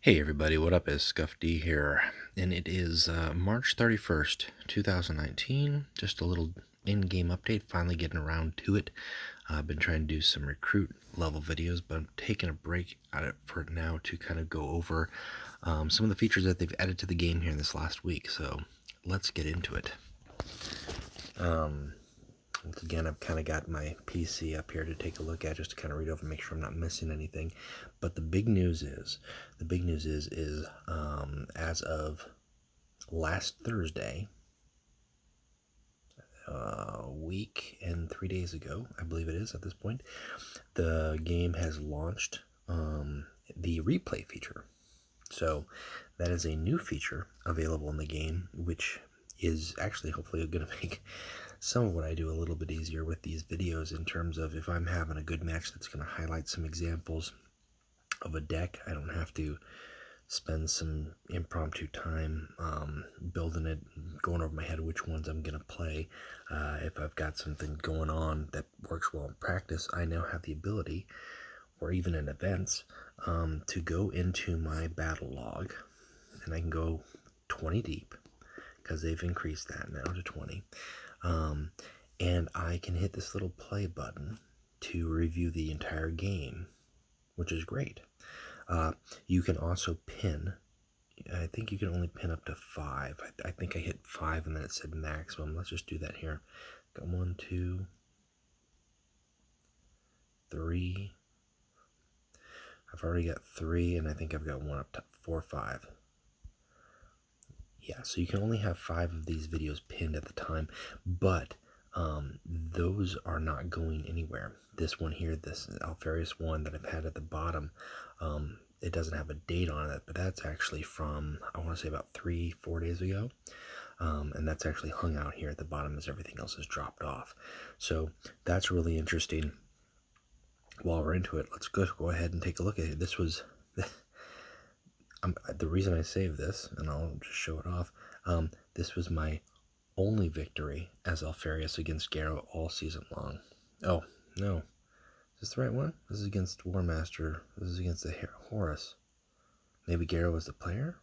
Hey everybody, what up? Is Scuff D here, and it is March 31st, 2019. Just a little in-game update, finally getting around to it. I've been trying to do some recruit level videos, but I'm taking a break at it for now to kind of go over some of the features that they've added to the game here in this last week. So let's get into it. Once again, I've kind of got my PC up here to take a look at, just to kind of read over, make sure I'm not missing anything. But the big news is as of last Thursday, a week and 3 days ago, I believe it is at this point, the game has launched the replay feature. So that is a new feature available in the game, which is actually hopefully going to make some of what I do a little bit easier with these videos, in terms of if I'm having a good match that's going to highlight some examples of a deck, I don't have to spend some impromptu time building it, going over my head which ones I'm going to play. If I've got something going on that works well in practice, I now have the ability, or even in events, to go into my battle log, and I can go 20 deep, because they've increased that now to 20. And I can hit this little play button to review the entire game, which is great. You can also pin. I think you can only pin up to 5. I think I hit 5 and then it said maximum. Let's just do that here. Got 1, 2, 3. I've already got 3, and I think I've got 1 up to 4, 5. Yeah, so you can only have 5 of these videos pinned at the time, but those are not going anywhere. This one here, this Alfarius one that I've had at the bottom, it doesn't have a date on it, but that's actually from, I want to say, about 3-4 days ago. And that's actually hung out here at the bottom as everything else is dropped off. So that's really interesting. While we're into it, let's go ahead and take a look at it. This was the reason I saved this, and I'll just show it off. This was my only victory as Alfarius against Garrow all season long. Oh, no. Is this the right one? This is against Warmaster. This is against the Horus. Maybe Garrow was the player?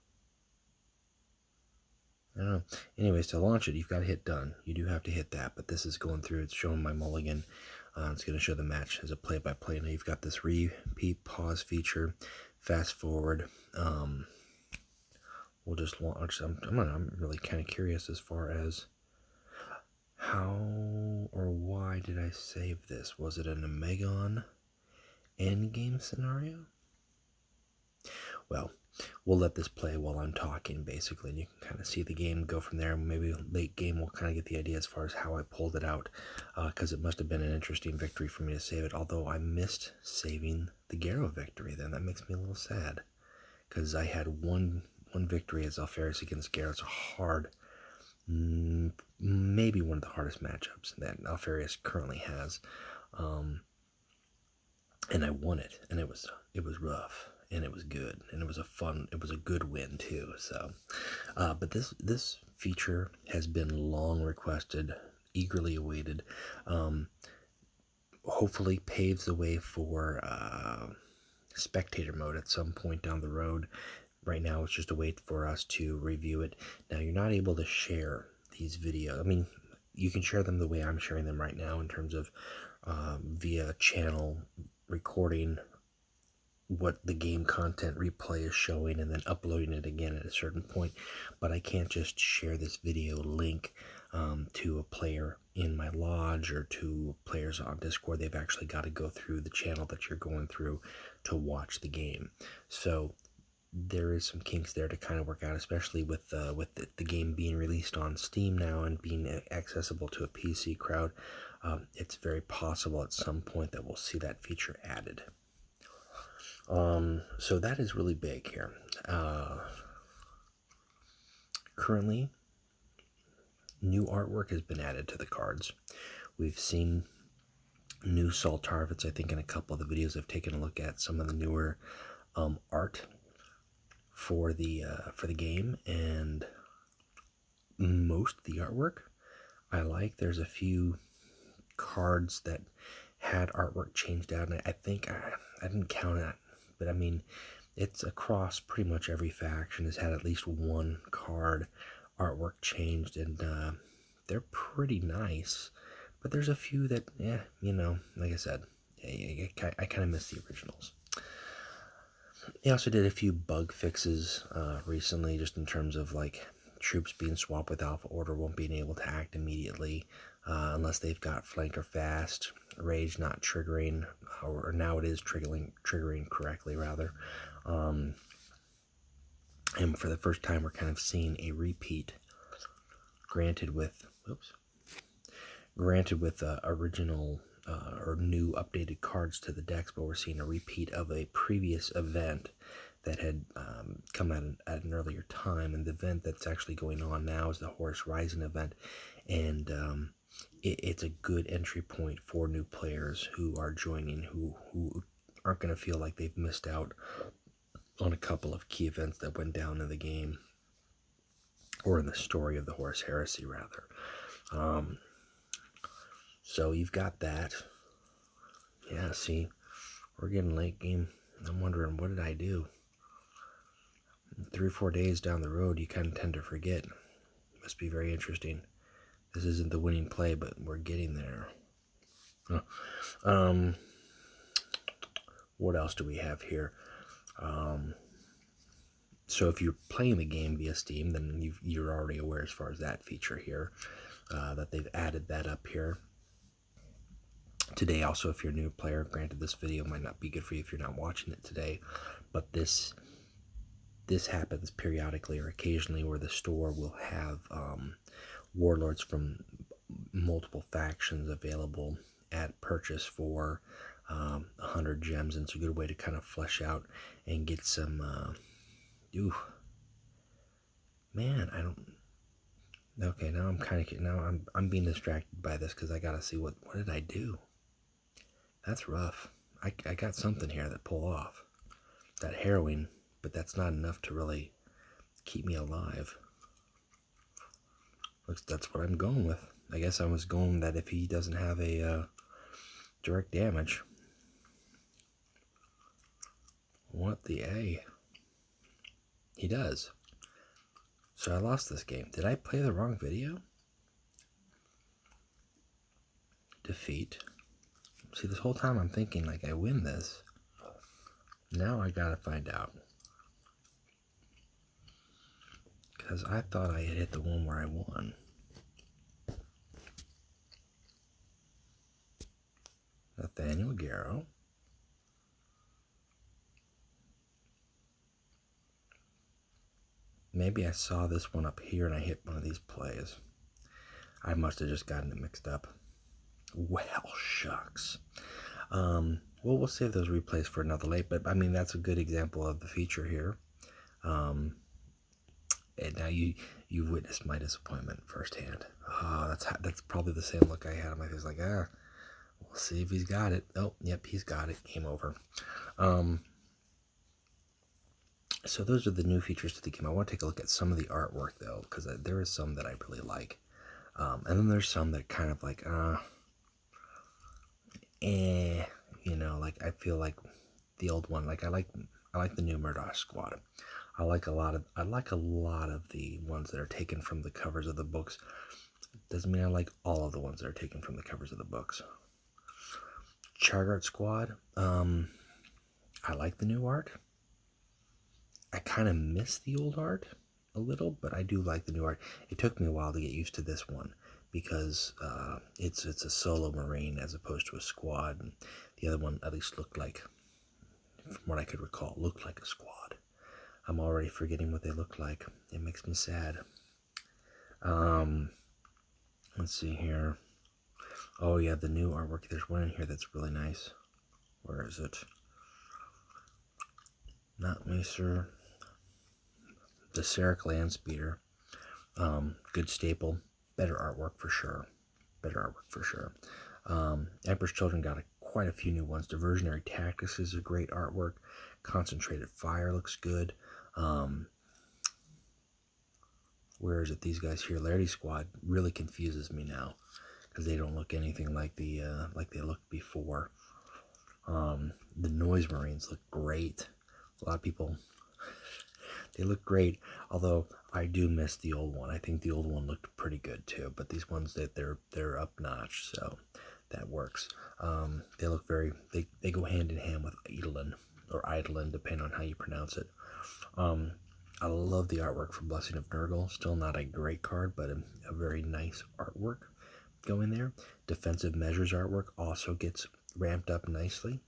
I don't know. Anyways, to launch it, you've got to hit done. You do have to hit that, but this is going through. It's showing my mulligan. It's going to show the match as a play-by-play. Now you've got this repeat pause feature, fast forward. We'll just launch. I'm really kind of curious as far as how or why did I save this? Was it an Omegon endgame scenario? Well, we'll let this play while I'm talking, basically, and you can kind of see the game go from there. Maybe late game we'll kind of get the idea as far as how I pulled it out, because it must have been an interesting victory for me to save it, although I missed saving the Garrow victory then. That makes me a little sad, because I had one victory as Alfarius against Garrow. It's a hard, maybe one of the hardest matchups that Alfarius currently has, and I won it, and it was rough, and it was good, and it was a good win too. So, but this feature has been long requested, eagerly awaited. Hopefully paves the way for spectator mode at some point down the road. Right now, it's just a wait for us to review it. Now, you're not able to share these videos. I mean, you can share them the way I'm sharing them right now, in terms of via channel recording what the game content replay is showing and then uploading it again at a certain point. But I can't just share this video link to a player in my lodge or to players on Discord. They've actually got to go through the channel that you're going through to watch the game. So there is some kinks there to kind of work out, especially with the game being released on Steam now and being accessible to a PC crowd. It's very possible at some point that we'll see that feature added. So that is really big here. Currently, new artwork has been added to the cards. We've seen new Salt Tarvets, I think, in a couple of the videos I've taken a look at some of the newer art for the game, and most of the artwork I like. There's a few cards that had artwork changed out, and I think I didn't count it, but I mean, it's across pretty much every faction. Has had at least one card artwork changed, and they're pretty nice. But there's a few that, like I said, I kind of miss the originals. They also did a few bug fixes recently, just in terms of like troops being swapped with Alpha Order won't being able to act immediately unless they've got flank or fast, rage not triggering, or now it is triggering correctly rather. And for the first time, we're kind of seeing a repeat, granted with original or new updated cards to the decks, but we're seeing a repeat of a previous event that had come out at an earlier time. And the event that's actually going on now is the Horus Heresy event, and it's a good entry point for new players who are joining, who aren't going to feel like they've missed out on a couple of key events that went down in the game, or in the story of the Horus Heresy, rather. So you've got that. Yeah, see, we're getting late game. I'm wondering, what did I do? 3 or 4 days down the road, you kind of tend to forget. Must be very interesting. This isn't the winning play, but we're getting there. What else do we have here? So if you're playing the game via Steam, then you're already aware as far as that feature here, that they've added that up here. Today, also, if you're a new player, granted this video might not be good for you if you're not watching it today, but this happens periodically or occasionally, where the store will have warlords from multiple factions available at purchase for 100 gems, and it's a good way to kind of flesh out and get some okay, now I'm being distracted by this because I gotta see what did I do. That's rough. I got something here that pull off that harrowing, but that's not enough to really keep me alive. Looks that's what I'm going with. I guess I was going that if he doesn't have a direct damage. What the A? He does. So I lost this game. Did I play the wrong video? Defeat. See, this whole time I'm thinking like I win this. Now I gotta find out. Because I thought I had hit the one where I won. Nathaniel Garrow. Maybe I saw this one up here and I hit one of these plays. I must have just gotten it mixed up. Well, shucks. Well, we'll save those replays for another late, but I mean, that's a good example of the feature here. And now you've witnessed my disappointment firsthand. Oh, that's probably the same look I had on my face, like, we'll see if he's got it. Oh, yep, he's got it. Game over. So those are the new features to the game. I want to take a look at some of the artwork, though, because there is some that I really like. And then there's some that kind of like, like I feel like the old one. Like I like the new Murdoch Squad. I like a lot of the ones that are taken from the covers of the books. Doesn't mean I like all of the ones that are taken from the covers of the books. Chargard Squad. I like the new art. I kind of miss the old art a little, but I do like the new art. It took me a while to get used to this one because it's a solo Marine as opposed to a squad, and the other one at least looked like, from what I could recall, looked like a squad. I'm already forgetting what they look like. It makes me sad. Let's see here. Oh yeah, the new artwork. There's one in here that's really nice. Where is it? Not Macer. The Serric Landspeeder. Good staple. Better artwork for sure. Emperor's Children got quite a few new ones. Diversionary Tactics is a great artwork. Concentrated Fire looks good. Where is it? These guys here, Lardy Squad, really confuses me now because they don't look anything like they looked before. The Noise Marines look great. A lot of people, they look great, although I do miss the old one. I think the old one looked pretty good too, but these ones, they're up notch, so that works. They look they go hand in hand with Eidolon, or Eidolon, depending on how you pronounce it. I love the artwork for Blessing of Nurgle. Still not a great card, but a very nice artwork going there. Defensive Measures artwork also gets ramped up nicely.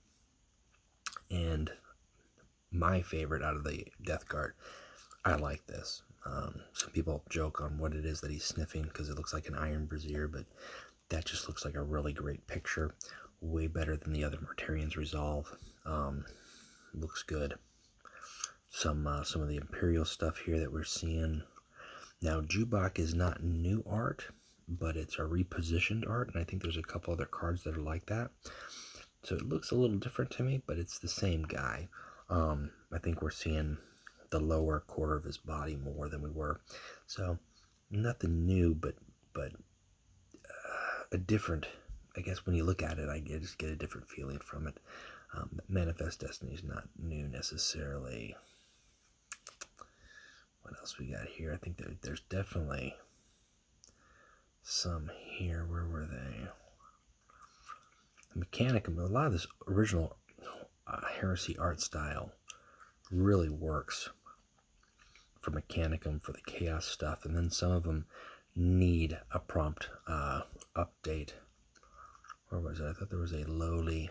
And my favorite out of the Death Guard, I like this. Some people joke on what it is that he's sniffing because it looks like an Iron Brazier, but that just looks like a really great picture. Way better than the other Mortarian's Resolve. Looks good. Some of the Imperial stuff here that we're seeing. Now, Jubok is not new art, but it's a repositioned art, and I think there's a couple other cards that are like that. So it looks a little different to me, but it's the same guy. I think we're seeing the lower quarter of his body more than we were. So nothing new, but a different, I guess when you look at it, I just get a different feeling from it. Manifest Destiny is not new necessarily. What else we got here? I think there's definitely some here. Where were they? Mechanicum, a lot of this original Heresy art style really works for Mechanicum, for the Chaos stuff, and then some of them need a prompt update. Where was it? I thought there was a lowly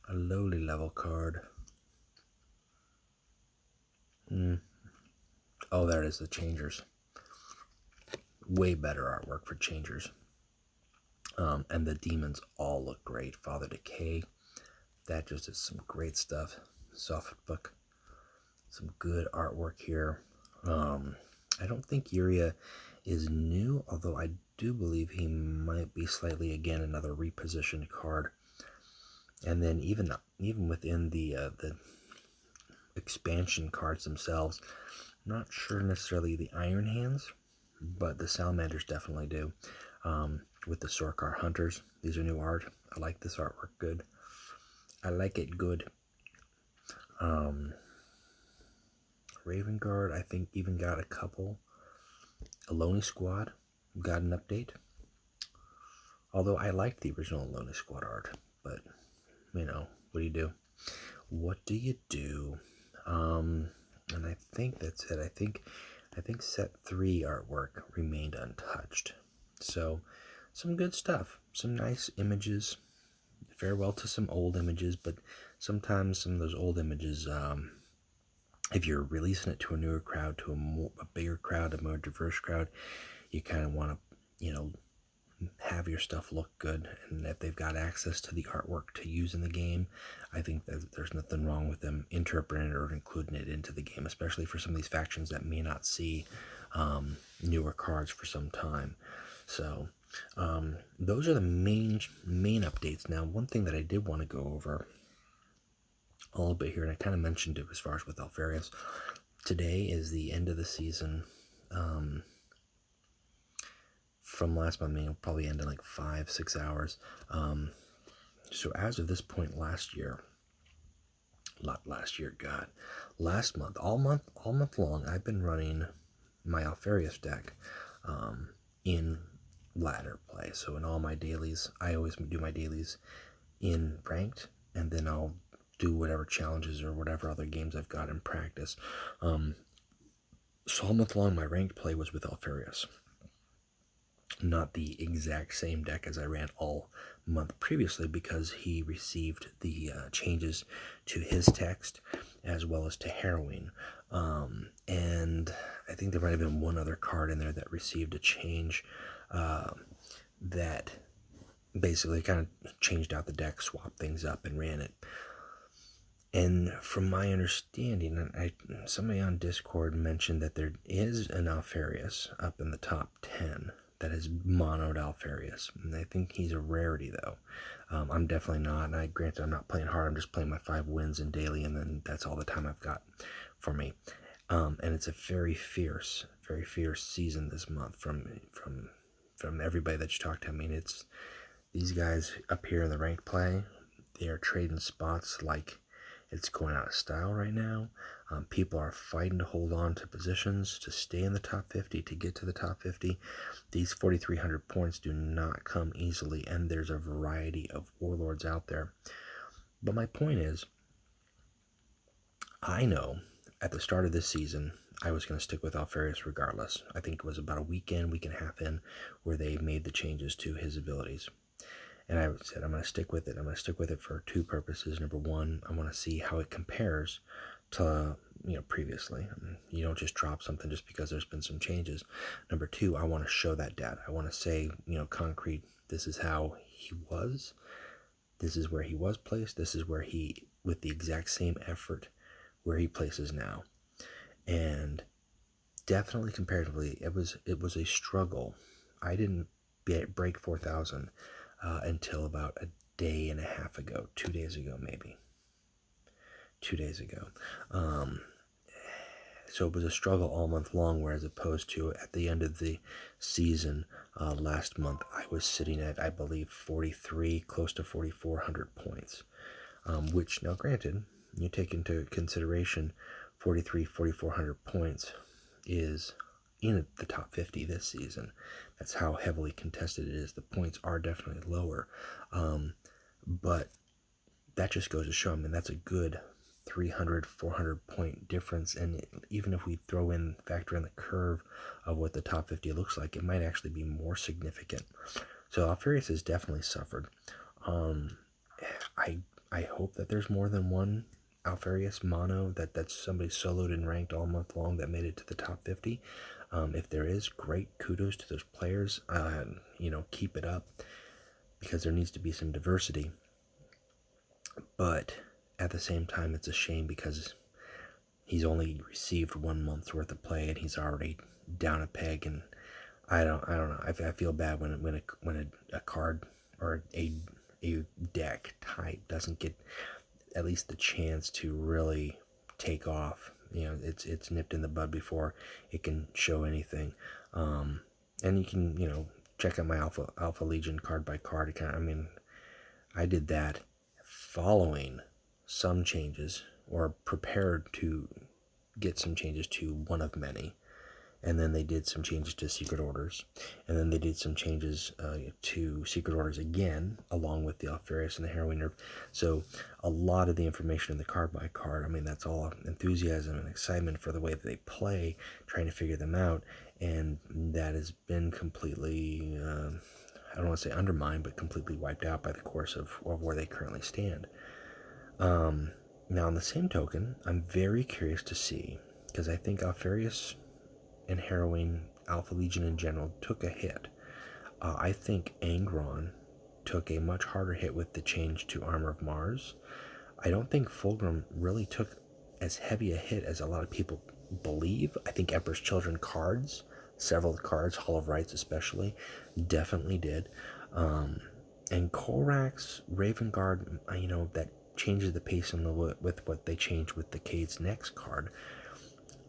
level card. Oh, there it is, the Changers. Way better artwork for Changers. And the demons all look great. Father Decay, that just is some great stuff. Soft book, some good artwork here. I don't think Uria is new, although I do believe he might be slightly, again, another repositioned card. And then even within the expansion cards themselves, not sure necessarily the Iron Hands, but the Salamanders definitely do. With the Sorkar Hunters, these are new art. I like this artwork good. I like it good. Raven Guard, I think, even got a couple. Aloni Squad got an update. Although I liked the original Aloni Squad art, but you know, what do you do? What do you do? And I think that's it. I think set 3 artwork remained untouched. So some good stuff, some nice images. Farewell to some old images, but sometimes some of those old images, if you're releasing it to a newer crowd, to a bigger crowd, a more diverse crowd, you kind of want to, have your stuff look good. And if they've got access to the artwork to use in the game, I think that there's nothing wrong with them interpreting it or including it into the game, especially for some of these factions that may not see newer cards for some time. So those are the main updates. Now, one thing that I did want to go over a little bit here, and I kind of mentioned it as far as with Alfarius. Today is the end of the season. From last month, it'll probably end in like 5-6 hours. So as of this point last month, all month long, I've been running my Alfarius deck in ladder play. So in all my dailies, I always do my dailies in ranked, and then I'll do whatever challenges or whatever other games I've got in practice. So all month long, my ranked play was with Alfarius. Not the exact same deck as I ran all month previously, because he received the changes to his text as well as to Harrowing. And I think there might have been one other card in there that received a change that basically kind of changed out the deck, swapped things up, and ran it. And from my understanding, somebody on Discord mentioned that there is an Alfarius up in the top 10 that is monoed Alfarius. And I think he's a rarity, though. I'm definitely not. And granted, I'm not playing hard. I'm just playing my 5 wins in daily, and then that's all the time I've got for me. And it's a very fierce season this month from everybody that you talk to. I mean, it's these guys up here in the ranked play. They are trading spots like It's going out of style right now. People are fighting to hold on to positions, to stay in the top 50, to get to the top 50. These 4,300 points do not come easily, and there's a variety of warlords out there. But my point is, I know at the start of this season, I was going to stick with Alfarius regardless. I think it was about a week and a half in, where they made the changes to his abilities. And I said, I'm going to stick with it. I'm going to stick with it for two purposes. Number one, I want to see how it compares to, previously. You don't just drop something just because there's been some changes. Number two, I want to show that data. I want to say, concrete, this is how he was. This is where he was placed. This is where he, with the exact same effort, where he places now. And definitely comparatively, it was a struggle. I didn't break 4,000 until about a day and a half ago, 2 days ago maybe. 2 days ago. So it was a struggle all month long, whereas opposed to at the end of the season last month, I was sitting at, I believe, 43, close to 4,400 points. Which, now granted, you take into consideration 4,400 points is in the top 50 this season. That's how heavily contested it is. The points are definitely lower. But that just goes to show, that's a good 300, 400 point difference. And even if we factor in the curve of what the top 50 looks like, it might actually be more significant. So Alfarius has definitely suffered. I hope that there's more than one Alfarius mono, that's somebody soloed and ranked all month long that made it to the top 50. If there is, great, kudos to those players. Keep it up, because there needs to be some diversity. But at the same time, it's a shame because he's only received 1 month's worth of play and he's already down a peg. And I don't know. I feel bad when a card or a deck type doesn't get at least the chance to really take off. It's nipped in the bud before it can show anything. And you can, check out my Alpha Legion card by card. I did that following some changes, or prepared to get some changes to one of many. And then they did some changes to Secret Orders. And then they did some changes to Secret Orders again, along with the Alfarius and the Harrowing Nerve. So a lot of the information in the card by card, that's all enthusiasm and excitement for the way that they play, trying to figure them out. And that has been completely, I don't want to say undermined, but completely wiped out by the course of where they currently stand. Now, on the same token, I'm very curious to see, because I think Alfarius and Harrowing, Alpha Legion in general, took a hit. I think Angron took a much harder hit with the change to Armor of Mars. I don't think Fulgrim really took as heavy a hit as a lot of people believe. I think Emperor's Children cards, several cards, Hall of Rights especially, definitely did. And Korax, Raven Guard, that changes the pace with what they changed with the Cade's next card.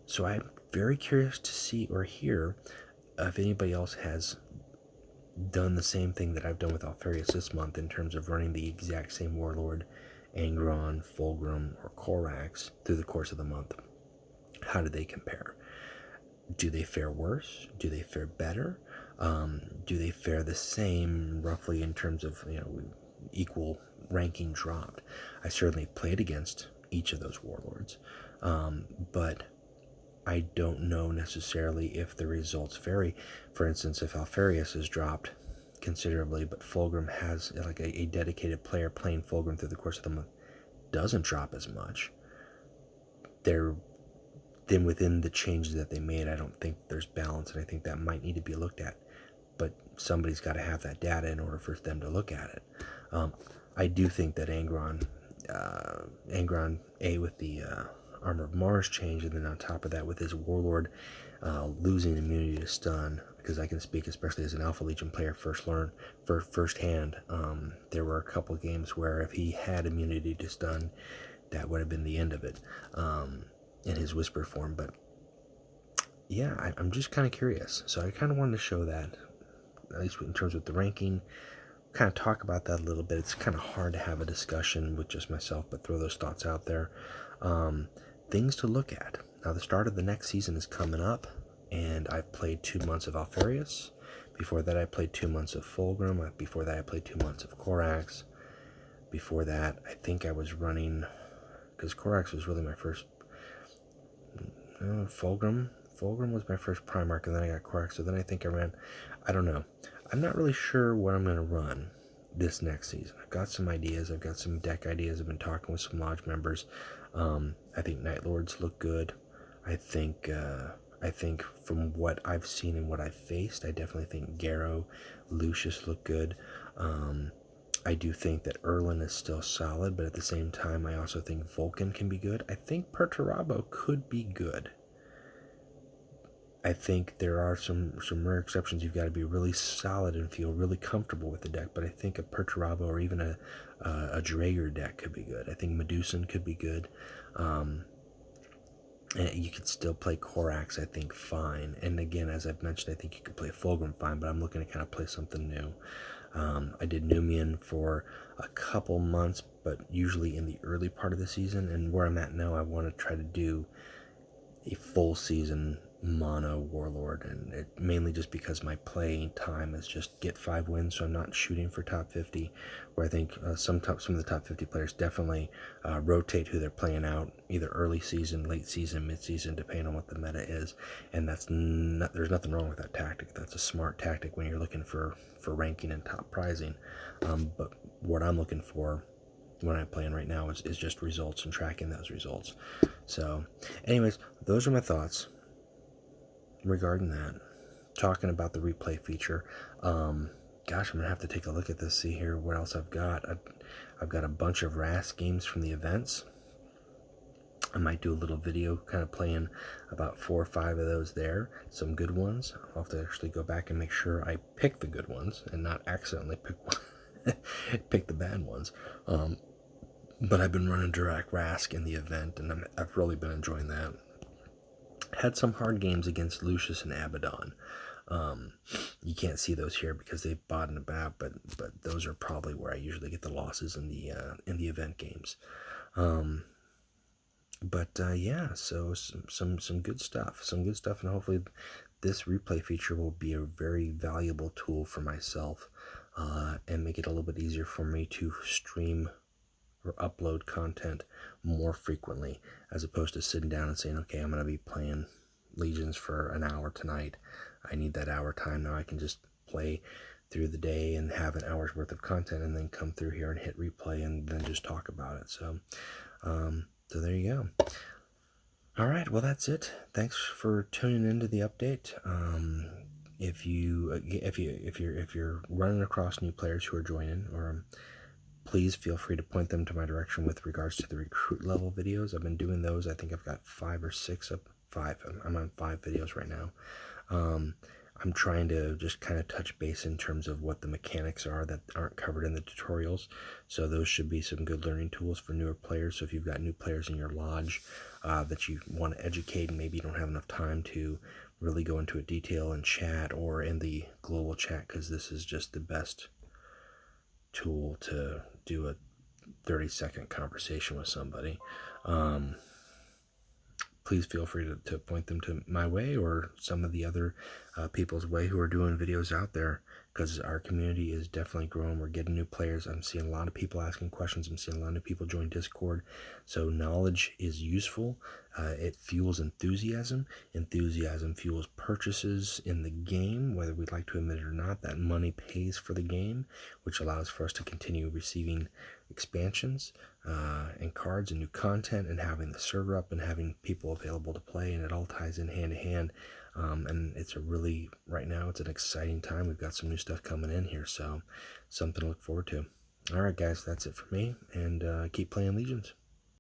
So I'm very curious to see or hear if anybody else has done the same thing that I've done with Alfarius this month in terms of running the exact same Warlord, Angron, Fulgrim, or Korax through the course of the month. How do they compare? Do they fare worse? Do they fare better? Do they fare the same, roughly, in terms of equal ranking dropped? I certainly played against each of those warlords, but I don't know necessarily if the results vary. For instance, if Alfarius has dropped considerably, but Fulgrim has a dedicated player playing Fulgrim through the course of the month doesn't drop as much, then within the changes that they made, I don't think there's balance, and I think that might need to be looked at. But somebody's got to have that data in order for them to look at it. I do think that Angron A with the Armor of Mars change, and then on top of that with his Warlord losing immunity to stun, because I can speak especially as an Alpha Legion player firsthand. There were a couple games where if he had immunity to stun, that would have been the end of it in his Whisper form. But yeah, I'm just kind of curious. So I kind of wanted to show that, at least in terms of the ranking, kind of talk about that a little bit. It's kind of hard to have a discussion with just myself, but throw those thoughts out there. Things to look at. Now, the start of the next season is coming up, and I've played 2 months of Alfarius. Before that, I played 2 months of Fulgrim. Before that, I played 2 months of Corax. Before that, I think I was running, because Corax was really my first, Fulgrim was my first Primarch, and then I got Corax, so then I think I ran, I don't know. I'm not really sure what I'm going to run this next season. I've got some ideas. I've got some deck ideas. I've been talking with some lodge members. I think Night Lords look good. I think from what I've seen and what I've faced, I definitely think Garrow, Lucius look good. I do think that Erlin is still solid, but at the same time, I also think Vulcan can be good. I think Perturabo could be good. I think there are some rare exceptions. You've got to be really solid and feel really comfortable with the deck, but I think a Perturabo or even a Draeger deck could be good. I think Medusan could be good. And you could still play Corax, I think, fine. And again, as I've mentioned, I think you could play Fulgrim fine, but I'm looking to kind of play something new. I did Numian for a couple months, but usually in the early part of the season. And where I'm at now, I want to try to do a full season mono Warlord, and mainly just because my playing time is just get 5 wins, so I'm not shooting for top 50, where I think some of the top 50 players definitely rotate who they're playing out, either early season, late season, mid season, depending on what the meta is. And there's nothing wrong with that tactic. That's a smart tactic when you're looking for ranking and top prizing. But what I'm looking for when I'm playing right now is just results and tracking those results. So anyways, those are my thoughts regarding that. Talking about the replay feature, gosh, I'm gonna have to take a look at this, see here what else I've got. I've got a bunch of RAS games from the events. I might do a little video kind of playing about 4 or 5 of those there. Some good ones. I'll have to actually go back and make sure I pick the good ones and not accidentally pick the bad ones. But I've been running Dirac Rask in the event, and I've really been enjoying that. Had some hard games against Lucius and Abaddon. You can't see those here because they've bought and about, but those are probably where I usually get the losses in the event games. Yeah, so some good stuff, and hopefully this replay feature will be a very valuable tool for myself, and make it a little bit easier for me to stream or upload content more frequently, as opposed to sitting down and saying, okay, I'm going to be playing Legions for an hour tonight. I need that hour time. Now I can just play through the day and have an hour's worth of content, and then come through here and hit replay and then just talk about it. So there you go. All right, well, that's it. Thanks for tuning into the update. If you're running across new players who are joining, or please feel free to point them to my direction with regards to the recruit level videos. I've been doing those. I think I've got 5 or 6 up. 5. I'm on 5 videos right now. I'm trying to just kind of touch base in terms of what the mechanics are that aren't covered in the tutorials. So those should be some good learning tools for newer players. So if you've got new players in your lodge that you want to educate, and maybe you don't have enough time to really go into a detail in chat or in the global chat, because this is just the best tool to do a 30-second conversation with somebody. Please feel free to point them to my way or some of the other people's way who are doing videos out there, because our community is definitely growing. We're getting new players. I'm seeing a lot of people asking questions. I'm seeing a lot of people join Discord. So knowledge is useful. It fuels enthusiasm. Enthusiasm fuels purchases in the game, whether we'd like to admit it or not. That money pays for the game, which allows for us to continue receiving expansions and cards and new content, and having the server up and having people available to play, and it all ties in hand to hand. And it's right now it's an exciting time. We've got some new stuff coming in here, so something to look forward to. All right, guys, that's it for me, and keep playing Legions.